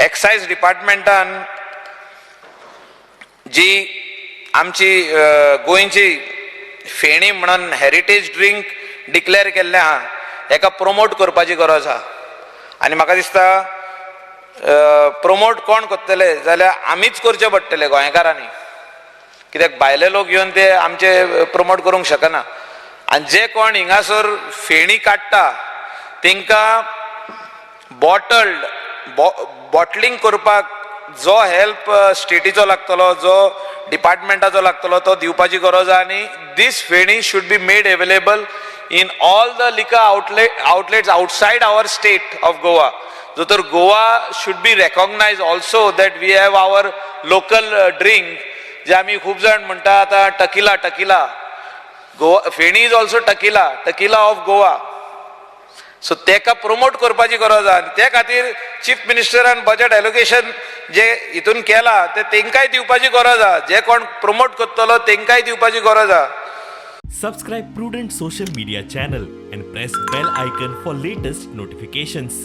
Excise डिपार्टमेंटान जी आमची गोंयची फेणी म्हणून हेरिटेज ड्रिंक डिक्लेअर केल्लें आहा हेका प्रमोट करपाची गरज आहा. आनी म्हाका दिसता प्रमोट कोण करतले जाल्यार आमीच करचे पडटले गोंयकारांनी, कित्याक भायले लोक येवन ते आमचे प्रमोट करूंक शकना. आनी जे कोण हिंगासर फेणी काडटा तेंकां बॉटलिंग करपाक जो हेल्प स्टेटीचो लागतलो, जो डिपार्टमेंटाचो लागतलो तो दिवपाची गरज आहा. आनी दीस फेणी should be made available in all the liquor outlets outside our state of Goa. So that Goa should be recognized also that we have our local drink. जे आमी खूब जाण म्हणटा आता टकिला गोवा फेणी is also टकिला of Goa. So तेका promote करपाची गरज आहा. ते खातीर चीफ मिनिस्टरान बजेट एलोकेशन जे हितून केला ते तेंकाय दिवपाची गरज आहा. जे कोण प्रमोट करतलो तेंकाय दिवपाची गरज आहा. Subscribe Prudent social media channel and press bell icon for latest notifications.